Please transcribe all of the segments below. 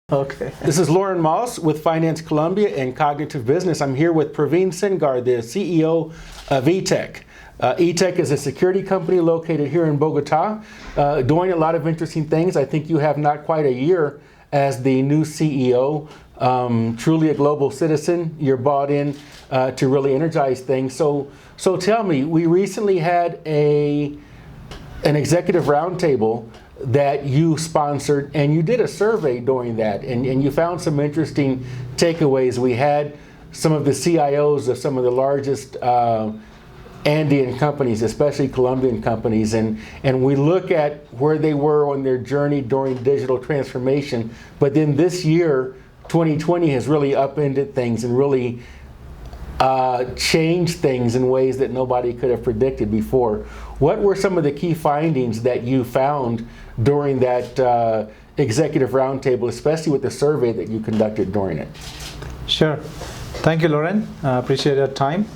Okay. This is Loren Moss with Finance Columbia and Cognitive Business. I'm here with Praveen Sengar, the CEO of Etek. Etek is a security company located here in Bogota, doing a lot of interesting things. I think you have not quite a year as the new CEO, truly a global citizen. You're bought in to really energize things. So tell me, we recently had an executive roundtable that you sponsored, and you did a survey during that, and you found some interesting takeaways. We had some of the CIOs of some of the largest Andean companies, especially Colombian companies, and we look at where they were on their journey during digital transformation. But then this year, 2020, has really upended things and really changed things in ways that nobody could have predicted before. What were some of the key findings that you found during that executive roundtable, especially with the survey that you conducted during it? Sure. Thank you, Loren. Appreciate your time.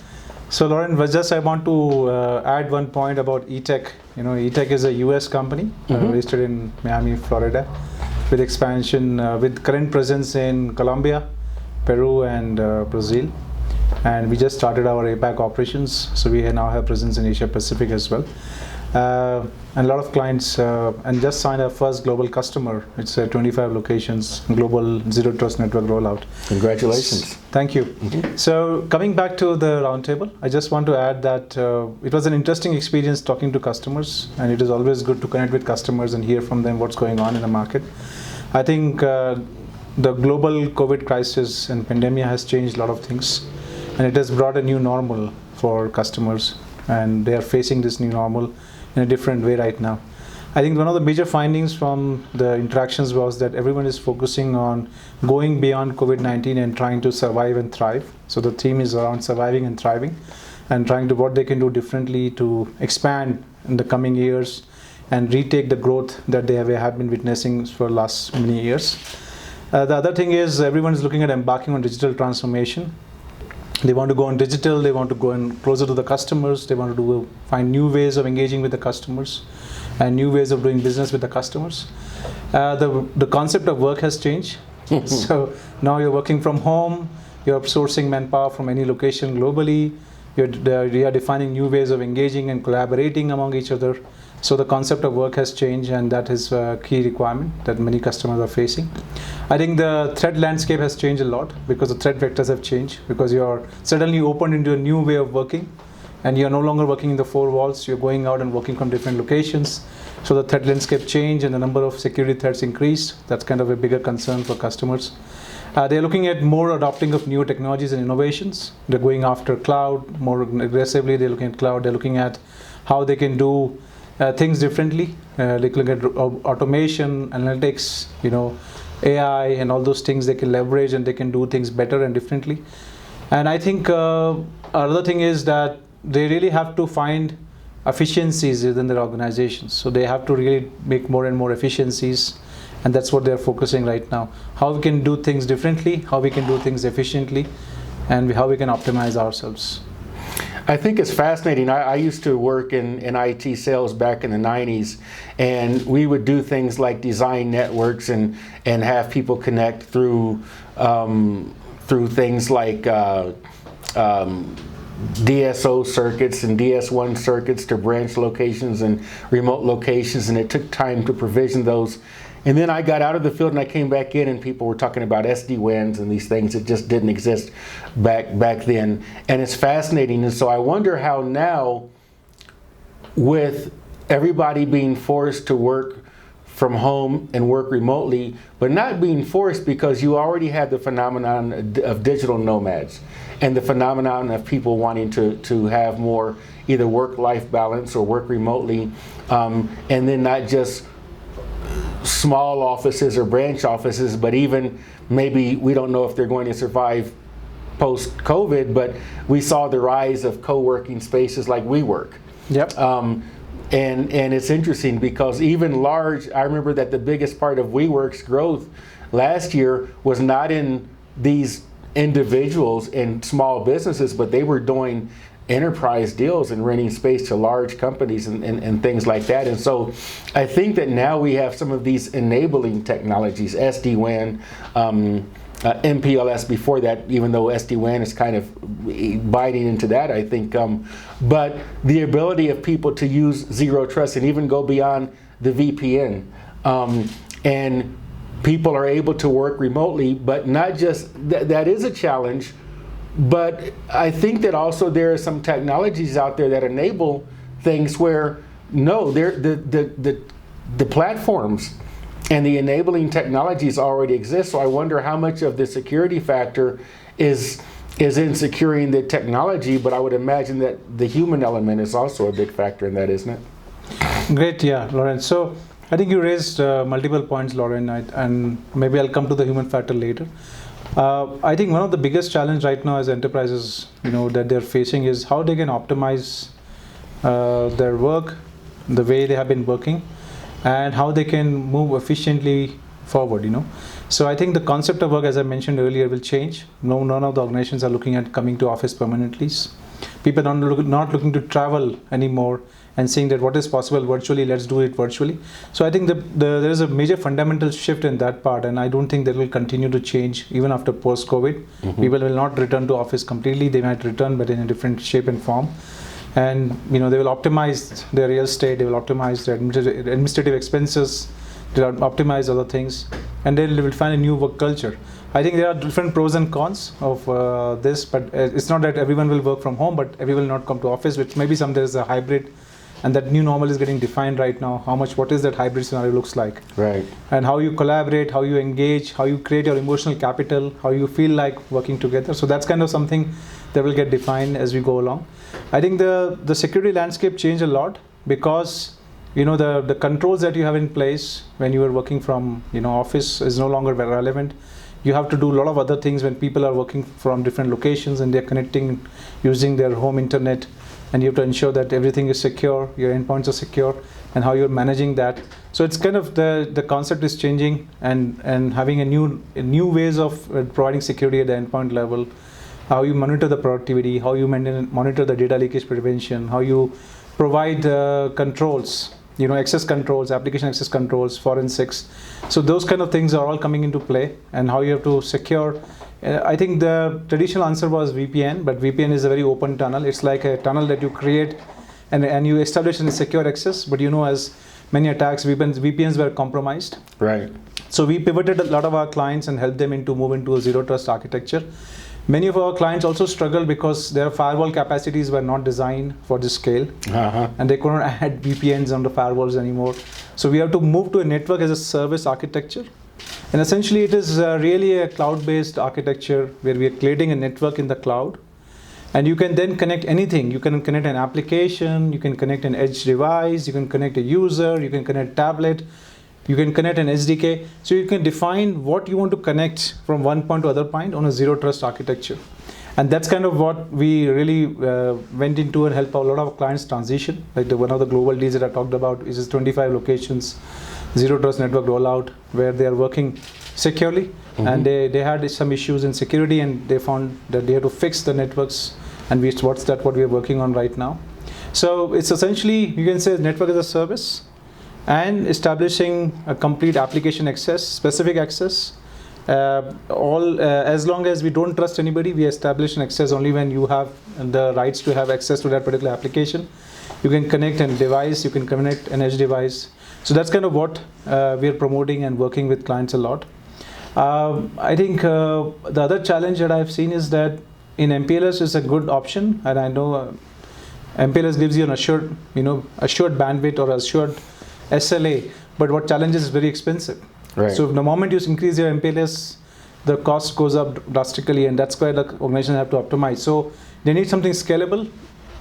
So, Loren, I want to add one point about Etek. You know, Etek is a U.S. company registered in Miami, Florida, with expansion, with current presence in Colombia, Peru, and Brazil. And we just started our APAC operations, so we now have presence in Asia Pacific as well. And a lot of clients, and just signed our first global customer. It's 25 locations, global Zero Trust Network rollout. Congratulations. Thank you. So coming back to the roundtable, I just want to add that it was an interesting experience talking to customers, and it is always good to connect with customers and hear from them what's going on in the market. I think the global COVID crisis and pandemic has changed a lot of things, and it has brought a new normal for customers, and they are facing this new normal in a different way right now. I think one of the major findings from the interactions was that everyone is focusing on going beyond COVID-19 and trying to survive and thrive. So the theme is around surviving and thriving, and trying to what they can do differently to expand in the coming years and retake the growth that they have been witnessing for the last many years. The other thing is everyone is looking at embarking on digital transformation. They want to go on digital, they want to go in closer to the customers, they want to find new ways of engaging with the customers and new ways of doing business with the customers. The concept of work has changed. So now you're working from home, you're sourcing manpower from any location globally, you are defining new ways of engaging and collaborating among each other. So the concept of work has changed, and that is a key requirement that many customers are facing. I think the threat landscape has changed a lot because the threat vectors have changed, because you are suddenly opened into a new way of working, and you're no longer working in the four walls, you're going out and working from different locations. So the threat landscape changed and the number of security threats increased. That's kind of a bigger concern for customers. They're looking at more adopting of new technologies and innovations. They're going after cloud more aggressively. They're looking at cloud. They're looking at how they can do things differently. They're looking at automation, analytics, AI, and all those things they can leverage, and they can do things better and differently. And I think another thing is that they really have to find efficiencies within their organizations. So they have to really make more and more efficiencies, and that's what they're focusing right now. How we can do things differently, how we can do things efficiently, and how we can optimize ourselves. I think it's fascinating. I used to work in IT sales back in the 90s, and we would do things like design networks and have people connect through things like DSO circuits and DS1 circuits to branch locations and remote locations, and it took time to provision those. And then I got out of the field and I came back in, and people were talking about SD-WANs and these things that just didn't exist back then. And it's fascinating. And so I wonder how now, with everybody being forced to work from home and work remotely, but not being forced because you already had the phenomenon of digital nomads and the phenomenon of people wanting to have more either work-life balance or work remotely, and then not just small offices or branch offices, but even maybe we don't know if they're going to survive post-COVID, but we saw the rise of co-working spaces like WeWork. Yep. And it's interesting because even I remember that the biggest part of WeWork's growth last year was not in these individuals and small businesses, but they were doing enterprise deals and renting space to large companies and things like that. And so I think that now we have some of these enabling technologies, SD-WAN, MPLS before that, even though SD-WAN is kind of biting into that, I think. But the ability of people to use zero trust and even go beyond the VPN. And people are able to work remotely, but not just, that is a challenge. But I think that also there are some technologies out there that enable things where, no, the platforms and the enabling technologies already exist. So I wonder how much of the security factor is in securing the technology, but I would imagine that the human element is also a big factor in that, isn't it? Great, yeah, Loren. So I think you raised multiple points, Loren, and maybe I'll come to the human factor later. I think one of the biggest challenge right now as enterprises, that they're facing is how they can optimize their work, the way they have been working, and how they can move efficiently forward. So I think the concept of work, as I mentioned earlier, will change. None of the organizations are looking at coming to office permanently. People are not looking to travel anymore and saying that what is possible virtually, let's do it virtually. So I think there is a major fundamental shift in that part, and I don't think that will continue to change even after post-COVID. Mm-hmm. People will not return to office completely. They might return, but in a different shape and form. And they will optimize their real estate, they will optimize their administrative expenses, they will optimize other things, and then they will find a new work culture. I think there are different pros and cons of this, but it's not that everyone will work from home, but everyone will not come to office, which maybe there's a hybrid, and that new normal is getting defined right now. What is that hybrid scenario looks like? Right. And how you collaborate, how you engage, how you create your emotional capital, how you feel like working together. So that's kind of something that will get defined as we go along. I think the security landscape changed a lot because the controls that you have in place when you are working from office is no longer very relevant. You have to do a lot of other things when people are working from different locations and they're connecting using their home internet, and you have to ensure that everything is secure, your endpoints are secure, and how you're managing that. So it's kind of the concept is changing, and having a new ways of providing security at the endpoint level, how you monitor the productivity, how you monitor the data leakage prevention, how you provide controls, access controls, application access controls, forensics. So those kind of things are all coming into play, and how you have to secure. I think the traditional answer was VPN, but VPN is a very open tunnel. It's like a tunnel that you create and you establish a secure access, but as many attacks, VPNs were compromised. Right. So we pivoted a lot of our clients and helped them move into a zero trust architecture. Many of our clients also struggle because their firewall capacities were not designed for this scale, and they couldn't add VPNs on the firewalls anymore. So we have to move to a network as a service architecture. And essentially it is really a cloud-based architecture where we are creating a network in the cloud. And you can then connect anything. You can connect an application, you can connect an edge device, you can connect a user, you can connect a tablet, you can connect an SDK. So you can define what you want to connect from one point to other point on a zero trust architecture. And that's kind of what we really went into and helped a lot of clients transition. Like one of the global deals that I talked about is 25 locations, zero trust network rollout, where they are working securely. Mm-hmm. And they had some issues in security, and they found that they had to fix the networks, and what we are working on right now. So it's essentially, you can say, network as a service, and establishing a complete application access, specific access. As long as we don't trust anybody, we establish an access only when you have the rights to have access to that particular application. You can connect a device, you can connect an edge device. So that's kind of what we are promoting and working with clients a lot. I think the other challenge that I've seen is that in MPLS is a good option, and I know MPLS gives you an assured bandwidth or assured SLA, but what challenge is very expensive. Right. So the moment you increase your MPLS, the cost goes up drastically, and that's why the organization have to optimize. So they need something scalable,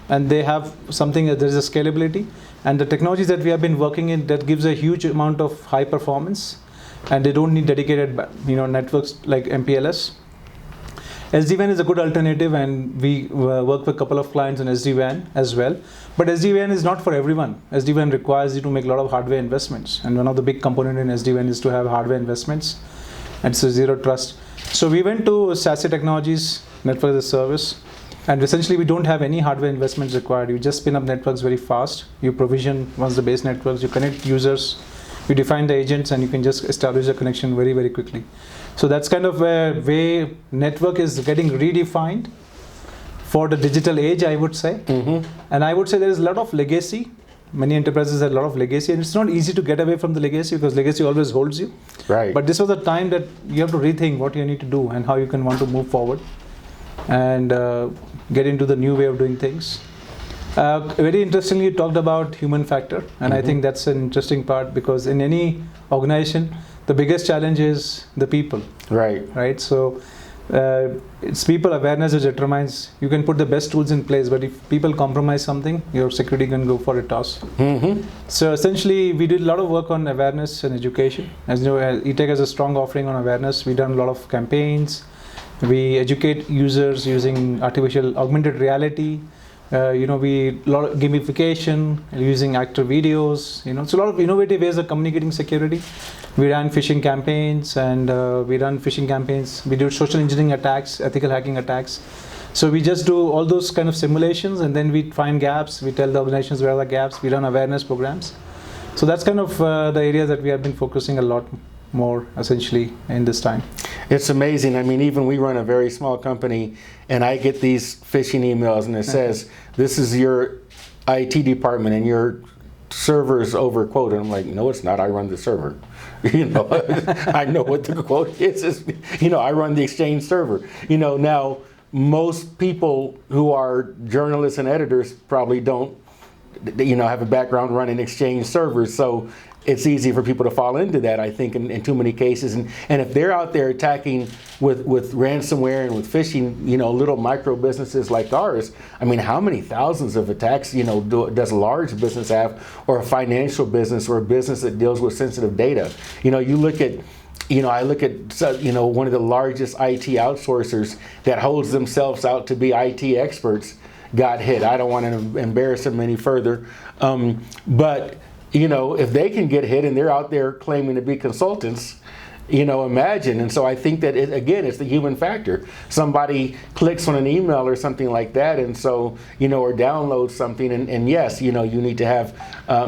and they have something that there is a scalability, and the technologies that we have been working in that gives a huge amount of high performance, and they don't need dedicated networks like MPLS. SD-WAN is a good alternative, and we work with a couple of clients on SD-WAN as well. But SD-WAN is not for everyone. SD-WAN requires you to make a lot of hardware investments, and one of the big components in SD-WAN is to have hardware investments, and so zero trust. So we went to SASE technologies, network as a service, And essentially, we don't have any hardware investments required. You just spin up networks very fast. You provision once the base networks. You connect users. You define the agents, and you can just establish a connection very, very quickly. So that's kind of where way network is getting redefined for the digital age, I would say. And I would say there is a lot of legacy. Many enterprises have a lot of legacy, and it's not easy to get away from the legacy because legacy always holds you. Right. But this was a time that you have to rethink what you need to do and how you can want to move forward and get into the new way of doing things. Very interestingly, you talked about human factor, and I think that's an interesting part because in any organization, the biggest challenge is the people. Right. Right. So it's people awareness that determines. You can put the best tools in place, but if people compromise something, your security can go for a toss. So essentially, we did a lot of work on awareness and education. As you know, Etek has a strong offering on awareness. We've done a lot of campaigns. We educate users using artificial augmented reality. We a lot of gamification using actor videos. So a lot of innovative ways of communicating security. We ran phishing campaigns, and we do social engineering attacks, ethical hacking attacks. So we just do all those kind of simulations, and then we find gaps. We tell the organizations where are the gaps. We run awareness programs. So that's kind of the area that we have been focusing a lot more essentially in this time. It's amazing. I mean, even we run a very small company, and I get these phishing emails, and it says, "This is your IT department, and your server is overquoted." I'm like, "No, it's not. I run the server." I know what the quote is. I run the Exchange server. Now most people who are journalists and editors probably don't, have a background running Exchange servers. So it's easy for people to fall into that, I think, in too many cases. And if they're out there attacking with ransomware and with phishing, little micro businesses like ours, I mean, how many thousands of attacks, does a large business have, or a financial business, or a business that deals with sensitive data? You look at, I look at, one of the largest IT outsourcers that holds themselves out to be IT experts got hit. I don't want to embarrass them any further, but if they can get hit and they're out there claiming to be consultants, imagine. And so I think that, it's the human factor. Somebody clicks on an email or something like that, and so, or downloads something, and yes, you need to have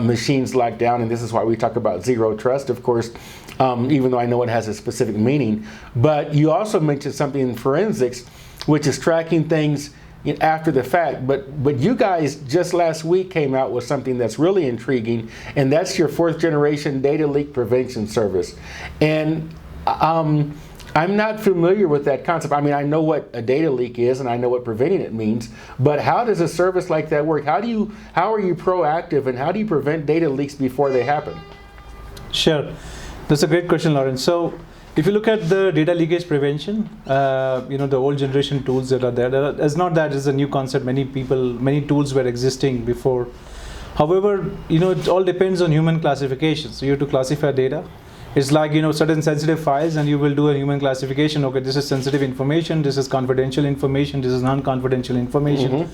machines locked down, and this is why we talk about zero trust, of course, even though I know it has a specific meaning. But you also mentioned something in forensics, which is tracking things after the fact, but you guys just last week came out with something that's really intriguing, and that's your 4th generation data leak prevention service. And I'm not familiar with that concept. I mean, I know what a data leak is, and I know what preventing it means, but how does a service like that work? How are you proactive, and how do you prevent data leaks before they happen? Sure, that's a great question, Loren. So if you look at the data leakage prevention, the old generation tools that are there, it's not that it's a new concept. Many tools were existing before. However, it all depends on human classification. So you have to classify data. It's like, certain sensitive files, and you will do a human classification. Okay, this is sensitive information, this is confidential information, this is non-confidential information.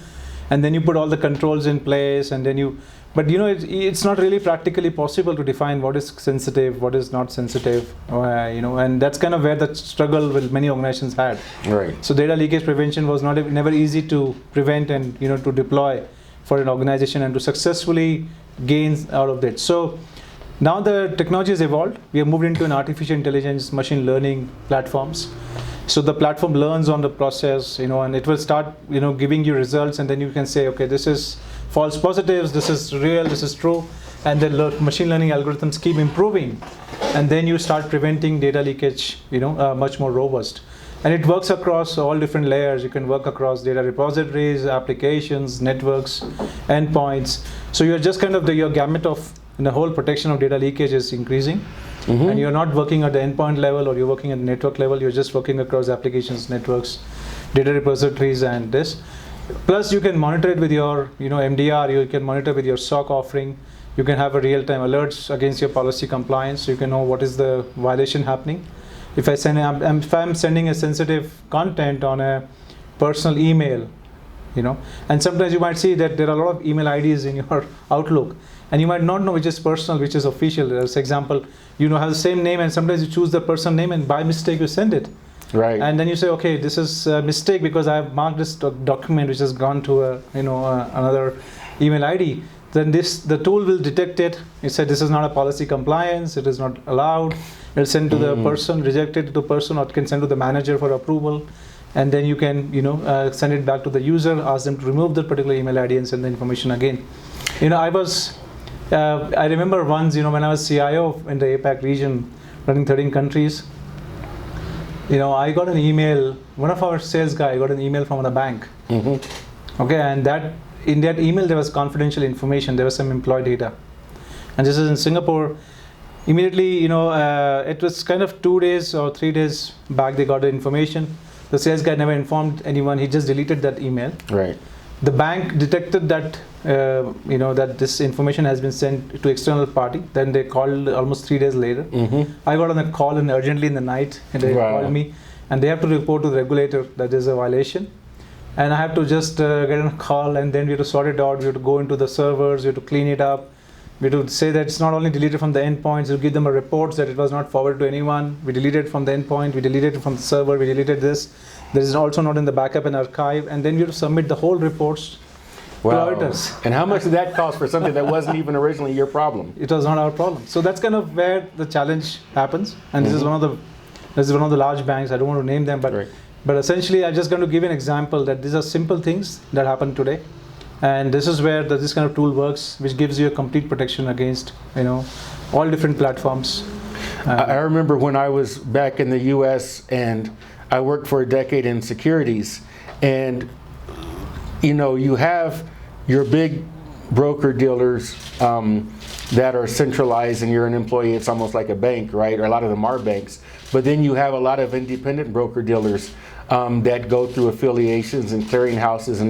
And then you put all the controls in place, and then but it's not really practically possible to define what is sensitive, what is not sensitive, and that's kind of where the struggle with many organizations had. Right. So data leakage prevention was never easy to prevent and to deploy for an organization and to successfully gain out of that. So now the technology has evolved. We have moved into an artificial intelligence, machine learning platforms. So the platform learns on the process, and it will start, giving you results, and then you can say, okay, this is false positives, this is real, this is true, and then machine learning algorithms keep improving, and then you start preventing data leakage, much more robust. And it works across all different layers. You can work across data repositories, applications, networks, endpoints. So you're just kind of your gamut of the whole protection of data leakage is increasing. And you're not working at the endpoint level, or you're working at the network level. You're just working across applications, networks, data repositories, and this. Plus, you can monitor it with your, MDR. You can monitor with your SOC offering. You can have a real-time alerts against your policy compliance, so you can know what is the violation happening. If I'm sending a sensitive content on a personal email, and sometimes you might see that there are a lot of email IDs in your Outlook, and you might not know which is personal, which is official. As example, have the same name, and sometimes you choose the personal name, and by mistake you send it. Right. And then you say, okay, this is a mistake because I have marked this document which has gone to another email ID. Then the tool will detect it. It said this is not a policy compliance. It is not allowed. It'll send to the person, reject it to the person, or it can send to the manager for approval. And then you can send it back to the user, ask them to remove that particular email ID and send the information again. I remember once, when I was CIO in the APAC region, running 13 countries, I got an email. One of our sales guy got an email from the bank. Okay, and in that email there was confidential information. There was some employee data, and this is in Singapore. Immediately, it was kind of 2 days or 3 days back. They got the information. The sales guy never informed anyone. He just deleted that email. Right. The bank detected that that this information has been sent to external party. Then they called almost 3 days later. I got on a call urgently in the night, and they called me, and they have to report to the regulator that there's a violation. And I have to just get on a call, and then we have to sort it out. We have to go into the servers. We have to clean it up. We have to say that it's not only deleted from the endpoints. We give them a report that it was not forwarded to anyone. We deleted it from the endpoint. We deleted it from the server. We deleted this. There is also not in the backup and archive. And then we have to submit the whole reports to auditors. And how much did that cost for something that wasn't even originally your problem? It was not our problem. So that's kind of where the challenge happens. And this is one of the large banks. I don't want to name them, but essentially I'm just going to give an example that these are simple things that happen today. And this is where this kind of tool works, which gives you a complete protection against all different platforms. I remember when I was back in the US and I worked for a decade in securities, and you have your big broker dealers that are centralized, and you're an employee. It's almost like a bank, right? Or a lot of them are banks. But then you have a lot of independent broker dealers that go through affiliations and clearinghouses,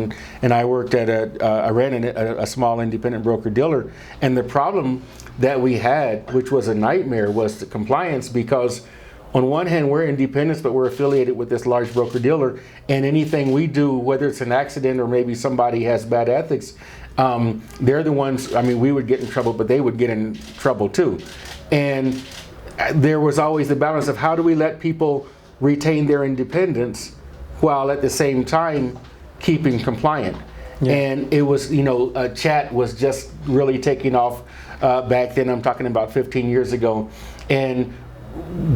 and I worked at I ran a small independent broker dealer, and the problem that we had, which was a nightmare, was the compliance, because on one hand we're independents, but we're affiliated with this large broker dealer, and anything we do, whether it's an accident or maybe somebody has bad ethics, they're the ones. We would get in trouble, but they would get in trouble too. And there was always the balance of how do we let people retain their independence while at the same time keeping compliant. Yeah. And it was, chat was just really taking off back then. I'm talking about 15 years ago. And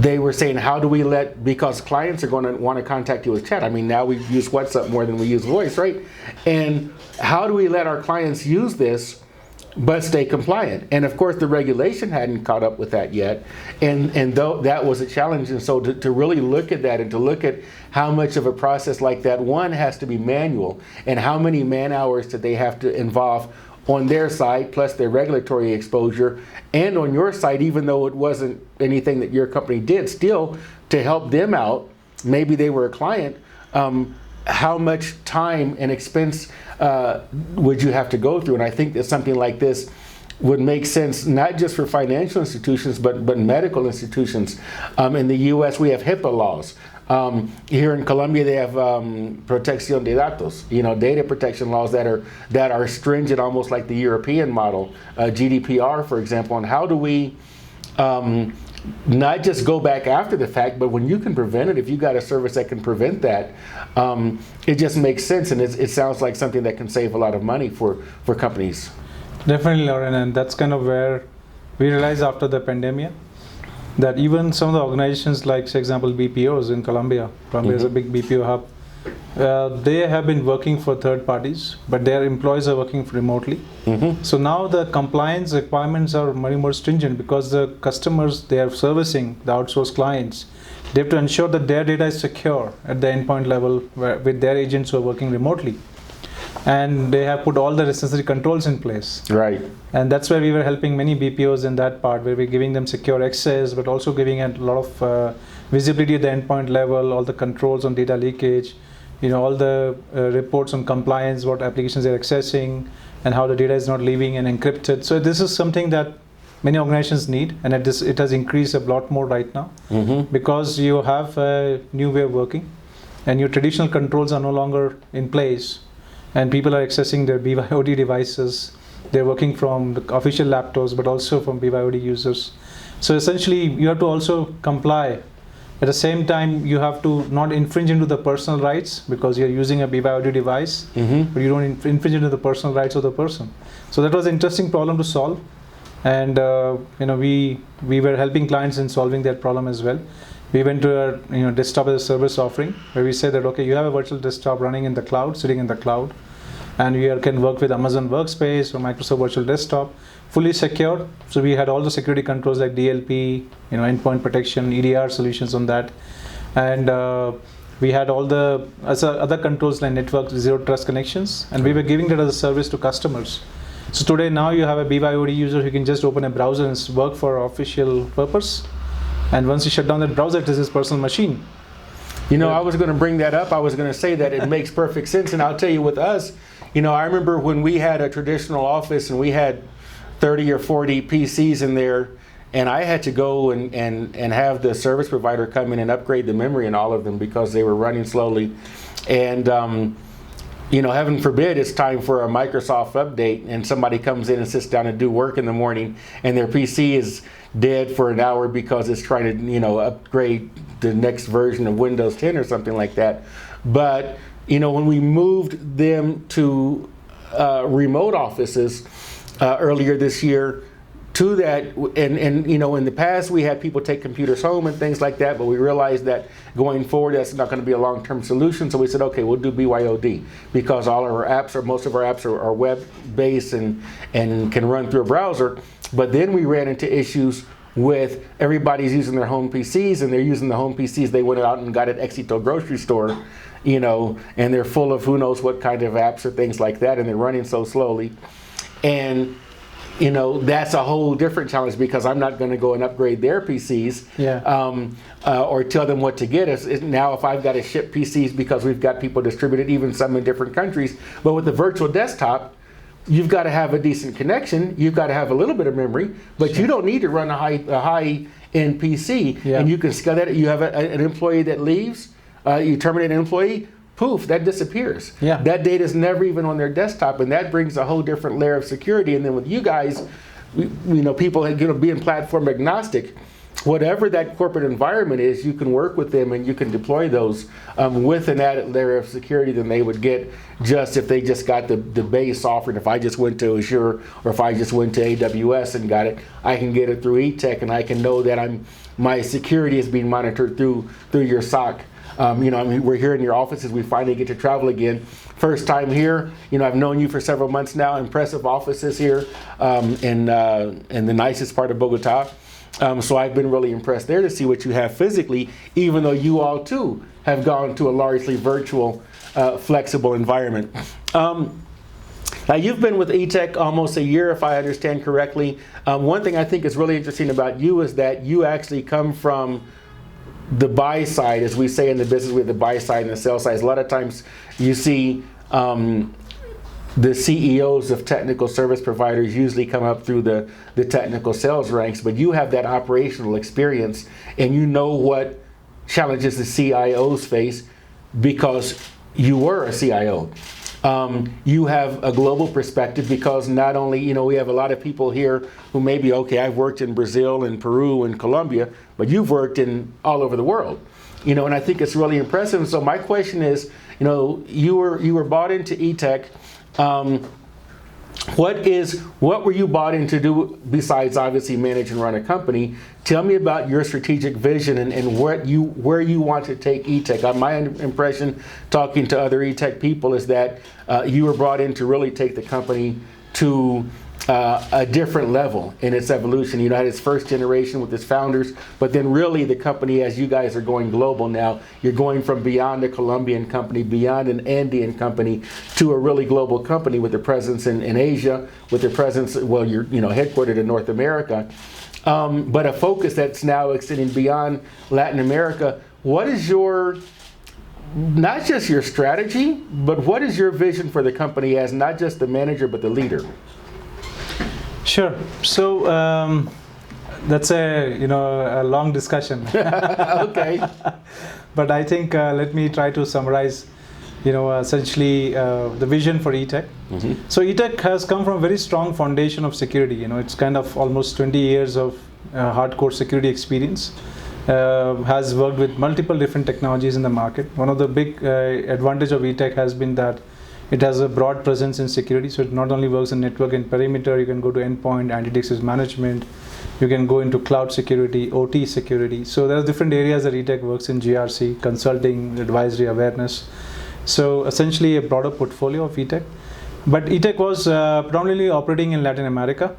they were saying, how do we because clients are going to want to contact you with chat. Now we use WhatsApp more than we use voice, right? And how do we let our clients use this but stay compliant? And of course the regulation hadn't caught up with that yet, and though that was a challenge. And so to really look at that, and to look at how much of a process like that one has to be manual, and how many man hours that they have to involve on their side, plus their regulatory exposure, and on your side, even though it wasn't anything that your company did, still to help them out, maybe they were a client, how much time and expense would you have to go through? And I think that something like this would make sense, not just for financial institutions, but medical institutions. In the US, we have HIPAA laws. Here in Colombia, they have protección de datos, data protection laws that are stringent, almost like the European model, GDPR, for example. And how do we not just go back after the fact, but when you can prevent it, if you got a service that can prevent that, it just makes sense, and it sounds like something that can save a lot of money for companies. Definitely, Loren, and that's kind of where we realized after the pandemic that even some of the organizations, like, for example, BPOs in Colombia is a big BPO hub. They have been working for third parties, but their employees are working remotely. So now the compliance requirements are much more stringent, because the customers they are servicing, the outsourced clients, they have to ensure that their data is secure at the endpoint level with their agents who are working remotely. And they have put all the necessary controls in place. Right. And that's where we were helping many BPOs in that part, where we're giving them secure access, but also giving a lot of visibility at the endpoint level, all the controls on data leakage, all the reports on compliance, what applications they're accessing, and how the data is not leaving and encrypted. So this is something that many organizations need, and it has increased a lot more right now, because you have a new way of working, and your traditional controls are no longer in place. And people are accessing their BYOD devices. They're working from the official laptops, but also from BYOD users. So essentially, you have to also comply At the same time, you have to not infringe into the personal rights because you're using a BYOD device, but you don't infringe into the personal rights of the person. So that was an interesting problem to solve, and we were helping clients in solving that problem as well. We went to a desktop as a service offering where we said that, okay, you have a virtual desktop running in the cloud, sitting in the cloud, and you can work with Amazon Workspace or Microsoft Virtual Desktop, fully secure. So we had all the security controls like DLP, endpoint protection, EDR solutions on that, and we had all the other controls like network zero trust connections, and we were giving that as a service to customers. So today now you have a BYOD user who can just open a browser and work for official purpose, and once you shut down that browser, it is his personal machine. I was going to bring that up. I was going to say that it makes perfect sense, and I'll tell you with us, I remember when we had a traditional office and we had 30 or 40 PCs in there, and I had to go and have the service provider come in and upgrade the memory in all of them because they were running slowly. And heaven forbid it's time for a Microsoft update and somebody comes in and sits down and do work in the morning and their PC is dead for an hour because it's trying to upgrade the next version of Windows 10 or something like that. But when we moved them to remote offices earlier this year, to that, and in the past we had people take computers home and things like that, but we realized that going forward that's not going to be a long-term solution. So we said, okay, we'll do BYOD because all of our apps, or most of our apps, are web-based and can run through a browser. But then we ran into issues with everybody's using their home PCs, and they're using the home PCs they went out and got at Éxito grocery store, and they're full of who knows what kind of apps or things like that, and they're running so slowly. And that's a whole different challenge because I'm not going to go and upgrade their PCs or tell them what to get. Now if I've got to ship PCs because we've got people distributed, even some in different countries, but with the virtual desktop, you've got to have a decent connection. You've got to have a little bit of memory, but you don't need to run a high-end PC. And you can scale that. You have an employee that leaves, you terminate an employee, poof, that disappears. That data is never even on their desktop, and that brings a whole different layer of security. And then with you guys, people are going to be in platform agnostic. Whatever that corporate environment is, you can work with them and you can deploy those with an added layer of security than they would get just if they just got the base offering. If I just went to Azure or if I just went to AWS and got it, I can get it through Etek, and I can know that my security is being monitored through your SOC. We're here in your offices. We finally get to travel again. First time here. I've known you for several months now. Impressive offices here in the nicest part of Bogota. So I've been really impressed there to see what you have physically, even though you all too have gone to a largely virtual, flexible environment. Now you've been with Etek almost a year, if I understand correctly. One thing I think is really interesting about you is that you actually come from the buy side. As we say in the business, we have the buy side and the sell side. A lot of times you see the CEOs of technical service providers usually come up through the technical sales ranks, but you have that operational experience and you know what challenges the CIOs face because you were a CIO. You have a global perspective because not only, we have a lot of people here who may be, okay, I've worked in Brazil and Peru and Colombia, but you've worked in all over the world, and I think it's really impressive. So my question is, you were bought into Etek. What were you bought in to do besides obviously manage and run a company? Tell me about your strategic vision and where you want to take Etek. My impression, talking to other Etek people, is that you were brought in to really take the company to a different level in its evolution. You had its first generation with its founders, but then really the company, as you guys are going global now, you're going from beyond a Colombian company, beyond an Andean company, to a really global company with a presence in Asia, with a presence, well, you're headquartered in North America, but a focus that's now extending beyond Latin America. What is not just your strategy, but what is your vision for the company as not just the manager, but the leader? Sure. So that's a long discussion. Okay. But I think let me try to summarize, essentially the vision for Etek. Mm-hmm. So Etek has come from a very strong foundation of security. It's kind of almost 20 years of hardcore security experience. has worked with multiple different technologies in the market. One of the big advantage of Etek has been that it has a broad presence in security. So it not only works in network and perimeter, you can go to endpoint, anti-access management, you can go into cloud security, OT security. So there are different areas that Etek works in: GRC, consulting, advisory, awareness. So essentially a broader portfolio of Etek. But Etek was predominantly operating in Latin America,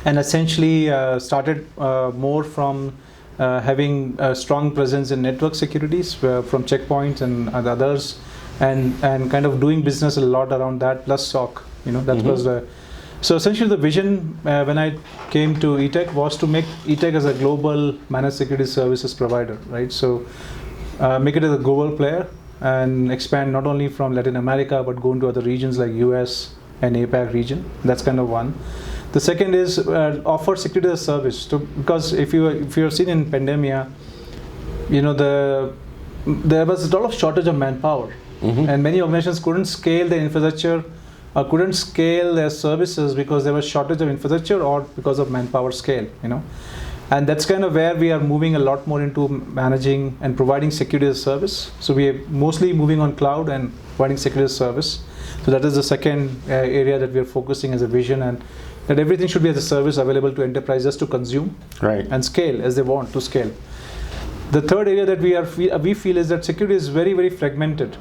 and essentially started more from having a strong presence in network securities from checkpoints and others, and kind of doing business a lot around that, plus SOC. That was the. So essentially the vision when I came to Etek was to make Etek as a global managed security services provider, right? So make it as a global player and expand not only from Latin America but go into other regions like US and APAC region. That's kind of one. The second is offer security as a service. Because if you're seen in pandemia, there was a lot of shortage of manpower, and many organizations couldn't scale their infrastructure or couldn't scale their services because there was shortage of infrastructure or because of manpower scale. And that's kind of where we are moving a lot more into managing and providing security as a service. So we are mostly moving on cloud and providing security as a service. So that is the second area that we are focusing as a vision, and that everything should be as a service available to enterprises to consume, right, and scale as they want to scale. The third area that we feel is that security is very, very fragmented,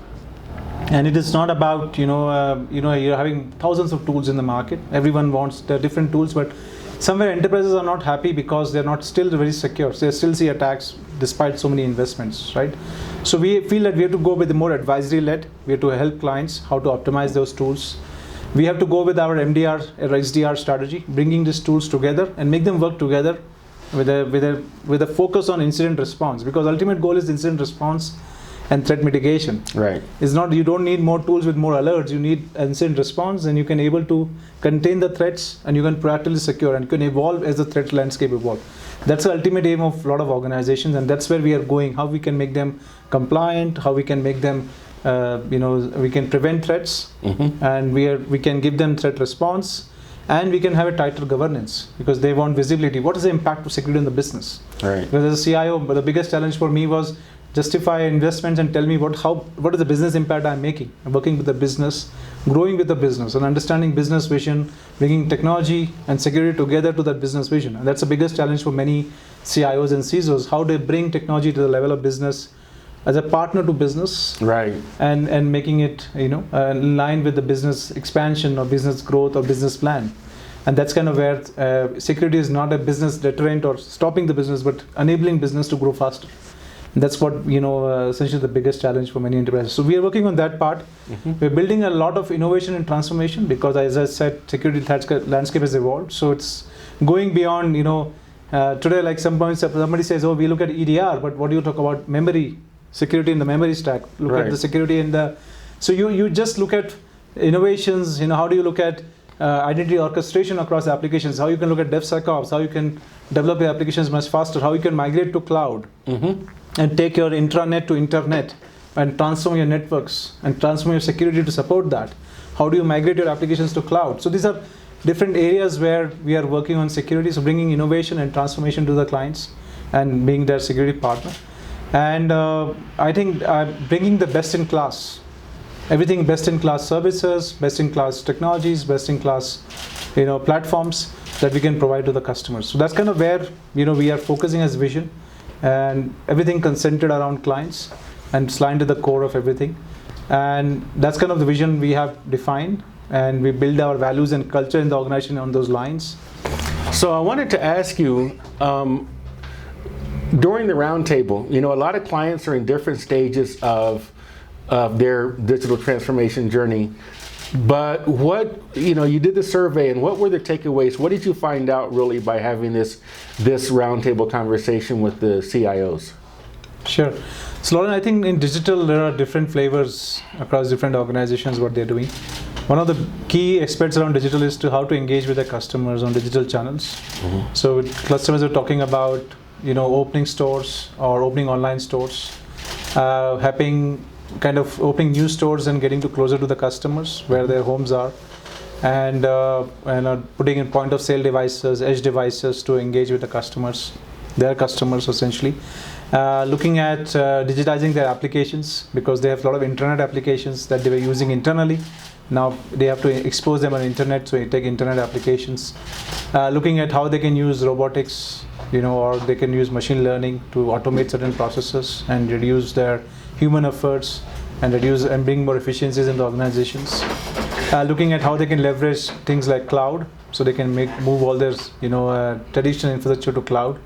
and it is not about you're having thousands of tools in the market. Everyone wants the different tools, but somewhere enterprises are not happy because they're not still very secure. So they still see attacks despite so many investments, right? So we feel that we have to go with the more advisory led. We have to help clients how to optimize those tools. We have to go with our MDR or XDR strategy, bringing these tools together and make them work together with a focus on incident response, because ultimate goal is incident response and threat mitigation. Right. It's not, you don't need more tools with more alerts. You need incident response, and you can able to contain the threats, and you can proactively secure and can evolve as the threat landscape evolve. That's the ultimate aim of a lot of organizations, and that's where we are going. How we can make them compliant, how we can make them, we can prevent threats, and we can give them threat response, and we can have a tighter governance because they want visibility. What is the impact of security in the business? Right. Because as a CIO, but the biggest challenge for me was justify investments and tell me what is the business impact I'm making. I'm working with the business, growing with the business, and understanding business vision, bringing technology and security together to that business vision. And that's the biggest challenge for many CIOs and CISOs, how they bring technology to the level of business as a partner to business, right, and making it in line with the business expansion or business growth or business plan. And that's kind of where security is not a business deterrent or stopping the business, but enabling business to grow faster. And that's what essentially the biggest challenge for many enterprises. So we are working on that part. We're building a lot of innovation and transformation because, as I said, security landscape has evolved. So it's going beyond today. Like somebody says, "Oh, we look at EDR," but what do you talk about? Memory security in the memory stack. Look at the security in the. So you just look at innovations. How do you look at identity orchestration across applications? How you can look at DevSecOps? How you can develop your applications much faster? How you can migrate to cloud? And take your intranet to internet and transform your networks and transform your security to support that. How do you migrate your applications to cloud? So these are different areas where we are working on security, so bringing innovation and transformation to the clients and being their security partner. And I think bringing the best in class, everything best in class services, best in class technologies, best in class platforms that we can provide to the customers. So that's kind of where we are focusing as vision. And everything centered around clients and slide to the core of everything. And that's kind of the vision we have defined, and we build our values and culture in the organization on those lines. So I wanted to ask you, during the roundtable, a lot of clients are in different stages of their digital transformation journey. But what, you did the survey, and what were the takeaways? What did you find out really by having this roundtable conversation with the CIOs? Sure. So Loren, I think in digital there are different flavors across different organizations, what they're doing. One of the key aspects around digital is to how to engage with the customers on digital channels. So customers are talking about opening stores or opening online stores, kind of opening new stores and getting closer to the customers where their homes are, and putting in point of sale devices, edge devices to engage with the customers. their customers essentially. Looking at digitizing their applications, because they have a lot of internet applications that they were using internally. Now they have to expose them on internet, so you take internet applications. Looking at how they can use robotics, or they can use machine learning to automate certain processes and reduce their human efforts and bring more efficiencies in the organizations. Looking at how they can leverage things like cloud, so they can move all their traditional infrastructure to cloud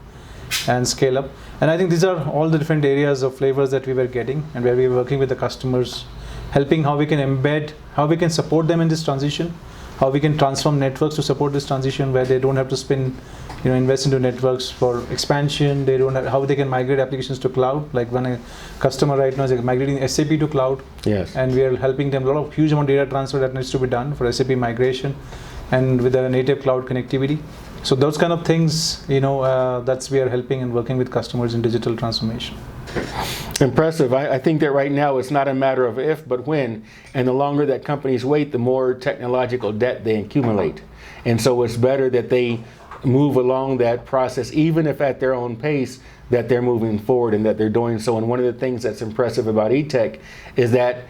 and scale up. And I think these are all the different areas of flavors that we were getting, and where we were working with the customers, helping how we can embed, how we can support them in this transition, how we can transform networks to support this transition, where they don't have to invest into networks for expansion. They don't have, how they can migrate applications to cloud. Like when a customer right now is migrating SAP to cloud, yes, and we are helping them, huge amount of data transfer that needs to be done for SAP migration, and with a native cloud connectivity. So those kind of things, that's we are helping and working with customers in digital transformation. Impressive. I think that right now it's not a matter of if, but when. And the longer that companies wait, the more technological debt they accumulate. And so it's better that they move along that process, even if at their own pace, that they're moving forward and that they're doing so. And one of the things that's impressive about Etek is that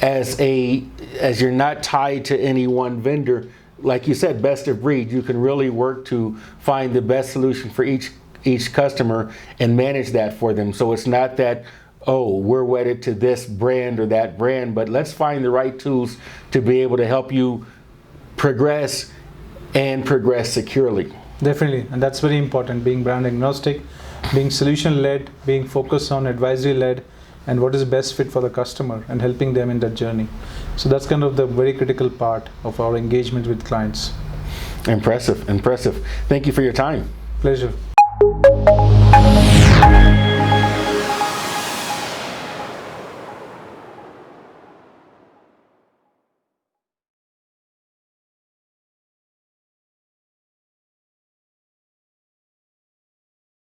as you're not tied to any one vendor, like you said, best of breed, you can really work to find the best solution for each customer and manage that for them. So it's not that, oh, we're wedded to this brand or that brand, but let's find the right tools to be able to help you progress and progress securely. Definitely, and that's very important, being brand agnostic, being solution led, being focused on advisory led, and what is best fit for the customer, and helping them in that journey. So that's kind of the very critical part of our engagement with clients. Impressive, impressive. Thank you for your time. Pleasure.